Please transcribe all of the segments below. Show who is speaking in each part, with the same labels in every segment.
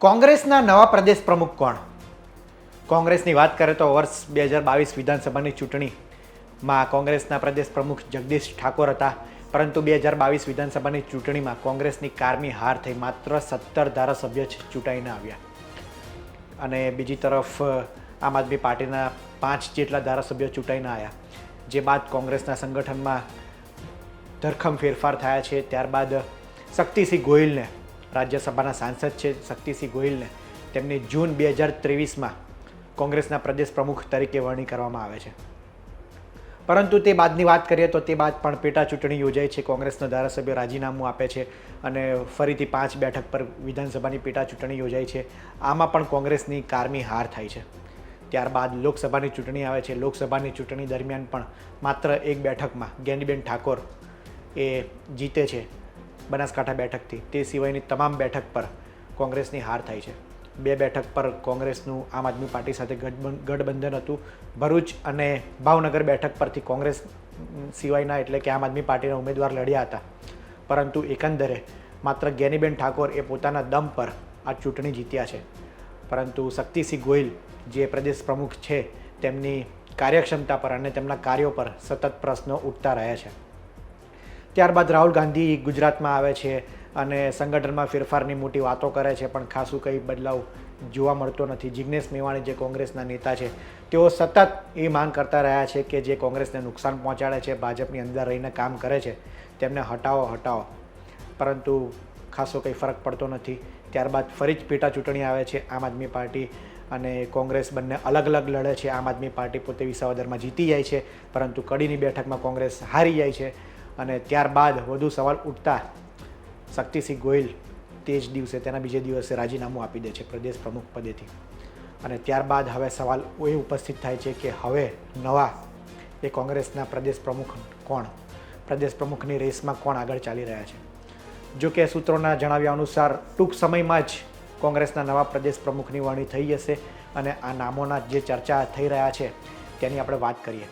Speaker 1: કોંગ્રેસના નવા પ્રદેશ પ્રમુખ કોણ? કોંગ્રેસની વાત કરીએ તો વર્ષ 2022 વિધાનસભાની ચૂંટણીમાં કોંગ્રેસના પ્રદેશ પ્રમુખ જગદીશ ઠાકોર હતા, પરંતુ 2022 વિધાનસભાની ચૂંટણીમાં કોંગ્રેસની કારમી હાર થઈ. માત્ર 17 ધારાસભ્ય જ ચૂંટાઈને આવ્યા અને બીજી તરફ આમ આદમી પાર્ટીના 5 જેટલા ધારાસભ્યો ચૂંટાઈને આવ્યા. જે બાદ કોંગ્રેસના સંગઠનમાં ધરખમ ફેરફાર થયા છે. ત્યારબાદ શક્તિસિંહ ગોહિલને, રાજ્યસભાના સાંસદ છે શક્તિસિંહ ગોહિલને, તેમની જૂન 2023માં કોંગ્રેસના પ્રદેશ પ્રમુખ તરીકે વરણી કરવામાં આવે છે. પરંતુ તે બાદની વાત કરીએ તો તે બાદ પણ પેટા ચૂંટણી યોજાઈ છે. કોંગ્રેસના ધારાસભ્યો રાજીનામું આપે છે અને ફરીથી 5 બેઠક પર વિધાનસભાની પેટા ચૂંટણી યોજાઈ છે. આમાં પણ કોંગ્રેસની કારમી હાર થાય છે. ત્યારબાદ લોકસભાની ચૂંટણી આવે છે. લોકસભાની ચૂંટણી દરમિયાન પણ માત્ર એક બેઠકમાં જ્ઞાનીબેન ઠાકોર એ જીતે છે બનાસકાંઠા બેઠકથી. તે સિવાયની તમામ બેઠક પર કોંગ્રેસની હાર થાય છે. 2 બેઠક પર કોંગ્રેસનું આમ આદમી પાર્ટી સાથે ગઠબંધન હતું. ભરૂચ અને ભાવનગર બેઠક પરથી કોંગ્રેસ સિવાયના એટલે કે આમ આદમી પાર્ટીના ઉમેદવાર લડ્યા હતા, પરંતુ એકંદરે માત્ર જ્ઞાનીબેન ઠાકોર એ પોતાના દમ પર આ ચૂંટણી જીત્યા છે. પરંતુ શક્તિસિંહ ગોહિલ જે પ્રદેશ પ્રમુખ છે તેમની કાર્યક્ષમતા પર અને તેમના કાર્યો પર સતત પ્રશ્નો ઉઠતા રહ્યા છે. ત્યારબાદ રાહુલ ગાંધી ગુજરાતમાં આવે છે અને સંગઠનમાં ફેરફારની મોટી વાતો કરે છે, પણ ખાસું કંઈ બદલાવ જોવા મળતો નથી. જિગ્નેશ મેવાણી જે કોંગ્રેસના નેતા છે તેઓ સતત એ માંગ કરતા રહ્યા છે કે જે કોંગ્રેસને નુકસાન પહોંચાડે છે, ભાજપની અંદર રહીને કામ કરે છે, તેમને હટાવો, પરંતુ ખાસો કંઈ ફરક પડતો નથી. ત્યારબાદ ફરી જ પેટા ચૂંટણી આવે છે. આમ આદમી પાર્ટી અને કોંગ્રેસ બંને અલગ અલગ લડે છે. આમ આદમી પાર્ટી પોતે વિસાવદરમાં જીતી જાય છે, પરંતુ કડીની બેઠકમાં કોંગ્રેસ હારી જાય છે. અને ત્યારબાદ વધુ સવાલ ઉઠતા શક્તિસિંહ ગોહિલ તે જ દિવસે, તેના બીજે દિવસે રાજીનામું આપી દે છે પ્રદેશ પ્રમુખ પદેથી. અને ત્યારબાદ હવે સવાલ એ ઉપસ્થિત થાય છે કે હવે નવા એ કોંગ્રેસના પ્રદેશ પ્રમુખ કોણ? પ્રદેશ પ્રમુખની રેસમાં કોણ આગળ ચાલી રહ્યા છે? જો કે સૂત્રોના જણાવ્યા અનુસાર ટૂંક સમયમાં જ કોંગ્રેસના નવા પ્રદેશ પ્રમુખની વરણી થઈ જશે. અને આ નામોના જે ચર્ચા થઈ રહ્યા છે તેની આપણે વાત કરીએ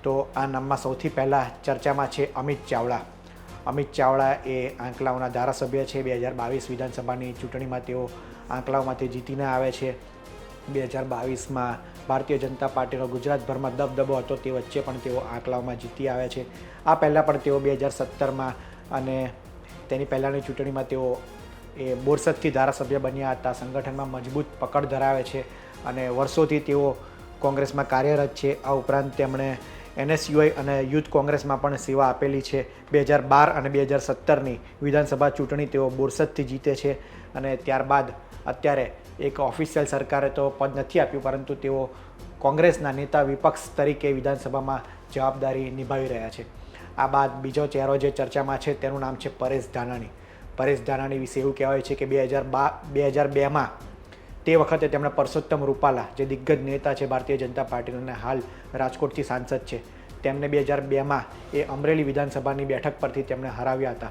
Speaker 1: તો આ નામમાં સૌથી પહેલાં ચર્ચામાં છે અમિત ચાવડા. અમિત ચાવડા એ આંકલાવના ધારાસભ્ય છે. 2022 વિધાનસભાની ચૂંટણીમાં તેઓ આંકલાવમાંથી જીતીને આવે છે. 2022માં ભારતીય જનતા પાર્ટીનો ગુજરાતભરમાં દબદબો હતો, તે વચ્ચે પણ તેઓ આંકલાવમાં જીતી આવે છે. આ પહેલાં પણ તેઓ 2017માં અને તેની પહેલાંની ચૂંટણીમાં તેઓ એ બોરસદથી ધારાસભ્ય બન્યા હતા. સંગઠનમાં મજબૂત પકડ ધરાવે છે અને વર્ષોથી તેઓ કોંગ્રેસમાં કાર્યરત છે. આ ઉપરાંત તેમણે NSUI અને યુથ કોંગ્રેસમાં પણ સેવા આપેલી છે. 2012 અને 2017ની વિધાનસભા ચૂંટણી તેઓ બોરસદથી જીતે છે અને ત્યારબાદ અત્યારે એક ઓફિશિયલ સરકારે તો પદ નથી આપ્યું, પરંતુ તેઓ કોંગ્રેસના નેતા વિપક્ષ તરીકે વિધાનસભામાં જવાબદારી નિભાવી રહ્યા છે. આ બાદ બીજો ચહેરો જે ચર્ચામાં છે તેનું નામ છે પરેશ ધાનાણી. પરેશ ધાનાણી વિશે એવું કહેવાય છે કે 2002માં તે વખતે તેમણે પરસોત્તમ રૂપાલા, જે દિગ્ગજ નેતા છે ભારતીય જનતા પાર્ટીના અને હાલ રાજકોટથી સાંસદ છે, તેમને 2002માં એ અમરેલી વિધાનસભાની બેઠક પરથી તેમણે હરાવ્યા હતા.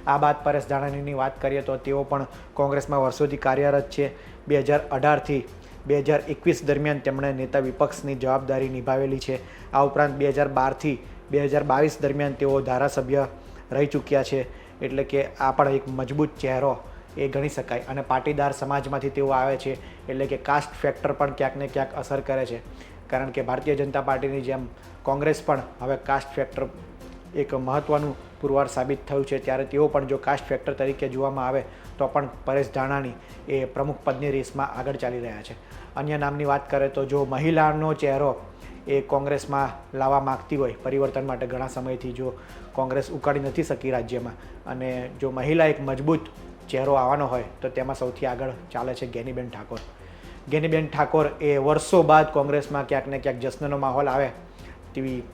Speaker 1: આ બાદ પરેશ ધાનાણીની વાત કરીએ તો તેઓ પણ કોંગ્રેસમાં વર્ષોથી કાર્યરત છે. 2018થી 2021 દરમિયાન તેમણે નેતા વિપક્ષની જવાબદારી નિભાવેલી છે. આ ઉપરાંત 2012થી 2022 દરમિયાન તેઓ ધારાસભ્ય રહી ચૂક્યા છે. એટલે કે આ પણ એક મજબૂત ચહેરો એ ગણી શકાય. અને પાટીદાર સમાજમાંથી તેઓ આવે છે, એટલે કે કાસ્ટ ફેક્ટર પણ ક્યાંક ને ક્યાંક અસર કરે છે, કારણ કે ભારતીય જનતા પાર્ટીની જેમ કોંગ્રેસ પણ હવે કાસ્ટ ફેક્ટર એક મહત્ત્વનું પુરવાર સાબિત થયું છે. ત્યારે તેઓ પણ જો કાસ્ટ ફેક્ટર તરીકે જોવામાં આવે તો પણ પરેશ ધાનાણી એ પ્રમુખ પદની રેસમાં આગળ ચાલી રહ્યા છે. અન્ય નામની વાત કરીએ તો જો મહિલાનો ચહેરો એ કોંગ્રેસમાં લાવવા માગતી હોય, પરિવર્તન માટે ઘણા સમયથી જો કોંગ્રેસ ઉકાળી નથી શકી રાજ્યમાં, અને જો મહિલા એક મજબૂત ચહેરો આવવાનો હોય તો તેમાં સૌથી આગળ ચાલે છે જ્ઞાનીબેન ઠાકોર. જ્ઞાનીબેન ઠાકોર એ વર્ષો બાદ કોંગ્રેસમાં ક્યાંક ને ક્યાંક જશ્નનો માહોલ આવે તેવી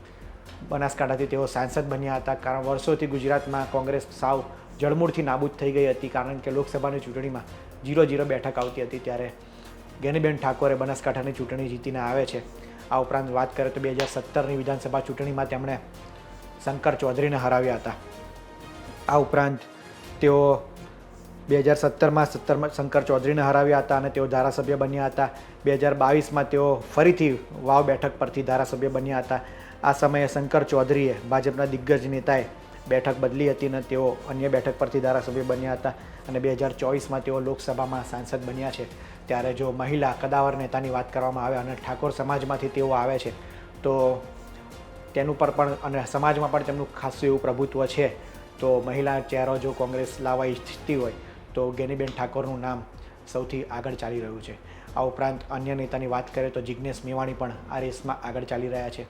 Speaker 1: બનાસકાંઠાથી તેઓ સાંસદ બન્યા હતા. કારણ વર્ષોથી ગુજરાતમાં કોંગ્રેસ સાવ જળમૂળથી નાબૂદ થઈ ગઈ હતી, કારણ કે લોકસભાની ચૂંટણીમાં 0-0 બેઠક આવતી હતી. ત્યારે જ્ઞાનીબેન ઠાકોરે બનાસકાંઠાની ચૂંટણી જીતીને આવે છે. આ ઉપરાંત વાત કરીએ તો 2017ની વિધાનસભા ચૂંટણીમાં તેમણે શંકર ચૌધરીને હરાવ્યા હતા. આ ઉપરાંત તેઓ 2017માં શંકર ચૌધરીને હરાવ્યા હતા અને તેઓ ધારાસભ્ય બન્યા હતા. 2022માં તેઓ ફરીથી વાવ બેઠક પરથી ધારાસભ્ય બન્યા હતા. આ સમયે શંકર ચૌધરીએ, ભાજપના દિગ્ગજ નેતાએ બેઠક બદલી હતી અને તેઓ અન્ય બેઠક પરથી ધારાસભ્ય બન્યા હતા અને 2024માં તેઓ લોકસભામાં સાંસદ બન્યા છે. ત્યારે જો મહિલા કદાવર નેતાની વાત કરવામાં આવે અને ઠાકોર સમાજમાંથી તેઓ આવે છે તો તેનું પર પણ અને સમાજમાં પણ તેમનું ખાસું એવું પ્રભુત્વ છે. તો મહિલા ચહેરો જો કોંગ્રેસ લાવવા ઈચ્છતી હોય તો ગેનીબેન ઠાકોરનું નામ સૌથી આગળ ચાલી રહ્યું છે. આ ઉપરાંત અન્ય નેતાની વાત કરીએ તો જિજ્ઞેશ મેવાણી પણ આ રેસમાં આગળ ચાલી રહ્યા છે.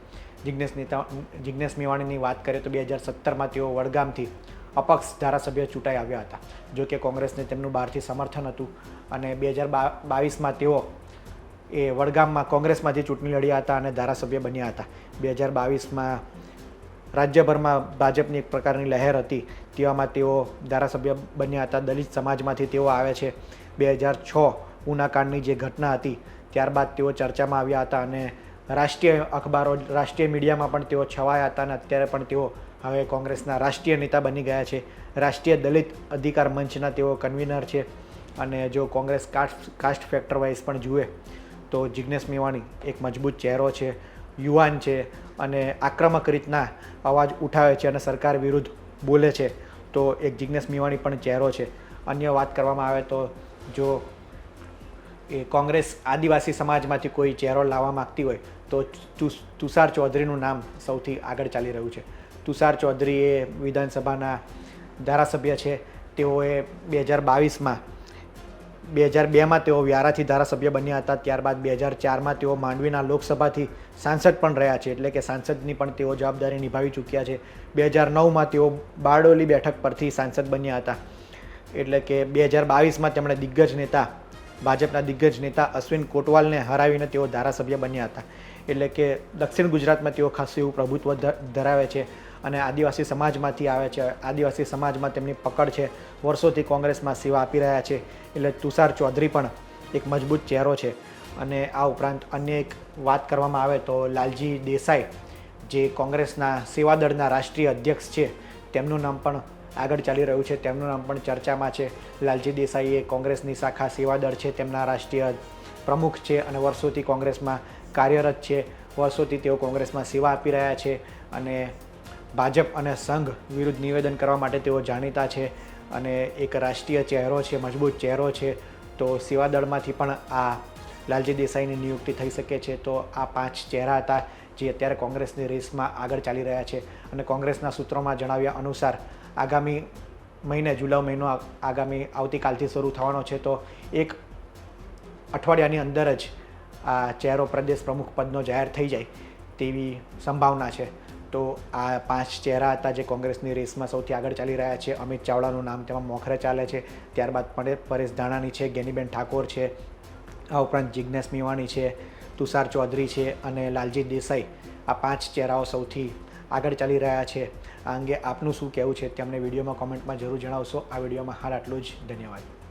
Speaker 1: જિજ્ઞેશ મેવાણીની વાત કરીએ તો 2017માં તેઓ વડગામથી અપક્ષ ધારાસભ્ય ચૂંટાઈ આવ્યા હતા. જો કે કોંગ્રેસને તેમનું બહારથી સમર્થન હતું અને 2022માં તેઓ એ વડગામમાં કોંગ્રેસમાંથી ચૂંટણી લડ્યા હતા અને ધારાસભ્ય બન્યા હતા. 2022માં રાજ્યભરમાં ભાજપની એક પ્રકારની લહેર હતી, તેવામાં તેઓ ધારાસભ્ય બન્યા હતા. દલિત સમાજમાંથી તેઓ આવે છે. 2006 ઉનાકાંડની જે ઘટના હતી ત્યારબાદ તેઓ ચર્ચામાં આવ્યા હતા અને રાષ્ટ્રીય અખબારો, રાષ્ટ્રીય મીડિયામાં પણ તેઓ છવાયા હતા અને અત્યારે પણ તેઓ હવે કોંગ્રેસના રાષ્ટ્રીય નેતા બની ગયા છે. રાષ્ટ્રીય દલિત અધિકાર મંચના તેઓ કન્વીનર છે. અને જો કોંગ્રેસ કાસ્ટ ફેક્ટર વાઇઝ પણ જુએ તો જિજ્ઞેશ મેવાણી એક મજબૂત ચહેરો છે, યુવાન છે અને આક્રમક રીતના અવાજ ઉઠાવે છે અને સરકાર વિરુદ્ધ બોલે છે. તો એક જિજ્ઞેશ મેવાણી પણ ચહેરો છે. અન્ય વાત કરવામાં આવે તો જો એ કોંગ્રેસ આદિવાસી સમાજમાંથી કોઈ ચહેરો લાવવા માગતી હોય તો તુષાર ચૌધરીનું નામ સૌથી આગળ ચાલી રહ્યું છે. તુષાર ચૌધરી એ વિધાનસભાના ધારાસભ્ય છે. તેઓએ 2002માં તેઓ વ્યારાથી ધારાસભ્ય બન્યા હતા. ત્યારબાદ 2004માં તેઓ માંડવીના લોકસભાથી સાંસદ પણ રહ્યા છે, એટલે કે સાંસદની પણ તેઓ જવાબદારી નિભાવી ચૂક્યા છે. 2009માં તેઓ બારડોલી બેઠક પરથી સાંસદ બન્યા હતા. એટલે કે 2022માં તેમણે ભાજપના દિગ્ગજ નેતા અશ્વિન કોટવાલને હરાવીને તેઓ ધારાસભ્ય બન્યા હતા. એટલે કે દક્ષિણ ગુજરાતમાં તેઓ ખાસું એવું પ્રભુત્વ ધરાવે છે અને આદિવાસી સમાજમાંથી આવે છે. આદિવાસી સમાજમાં તેમની પકડ છે. વર્ષોથી કોંગ્રેસમાં સેવા આપી રહ્યા છે. એટલે તુષાર ચૌધરી પણ એક મજબૂત ચહેરો છે. અને આ ઉપરાંત અન્ય એક વાત કરવામાં આવે તો લાલજી દેસાઈ, જે કોંગ્રેસના સેવાદળના રાષ્ટ્રીય અધ્યક્ષ છે, તેમનું નામ પણ આગળ ચાલી રહ્યું છે. તેમનું નામ પણ ચર્ચામાં છે. લાલજી દેસાઈ એ કોંગ્રેસની શાખા સેવાદળ છે, તેમના રાષ્ટ્રીય પ્રમુખ છે અને વર્ષોથી કોંગ્રેસમાં કાર્યરત છે. વર્ષોથી તેઓ કોંગ્રેસમાં સેવા આપી રહ્યા છે અને ભાજપ અને સંઘ વિરુદ્ધ નિવેદન કરવા માટે તેઓ જાણીતા છે અને એક રાષ્ટ્રીય ચહેરો છે, મજબૂત ચહેરો છે. તો સેવાદળમાંથી પણ આ લાલજી દેસાઈની નિયુક્તિ થઈ શકે છે. તો આ 5 ચહેરા હતા જે અત્યારે કોંગ્રેસની રેસમાં આગળ ચાલી રહ્યા છે. અને કોંગ્રેસના સૂત્રોમાં જણાવ્યા અનુસાર આગામી મહિને, જુલાઈ મહિનો આવતીકાલથી શરૂ થવાનો છે. તો એક અઠવાડિયાની અંદર જ આ ચહેરો પ્રદેશ પ્રમુખ પદનો જાહેર થઈ જાય તેવી સંભાવના છે. તો આ 5 ચહેરા હતા જે કોંગ્રેસની રેસમાં સૌથી આગળ ચાલી રહ્યા છે. અમિત ચાવડાનું નામ તેમાં મોખરે ચાલે છે. ત્યારબાદ પરેશ ધાનાણી છે, ગેનીબેન ઠાકોર છે, આ ઉપરાંત જિજ્ઞેશ મેવાણી છે, તુષાર ચૌધરી છે અને લાલજી દેસાઈ. આ 5 ચહેરાઓ સૌથી આગળ ચાલી રહ્યા છે. આ અંગે આપનું શું કહેવું છે તે અમને વિડીયોમાં કોમેન્ટમાં જરૂર જણાવશો. આ વિડીયોમાં હાલ આટલું જ. ધન્યવાદ.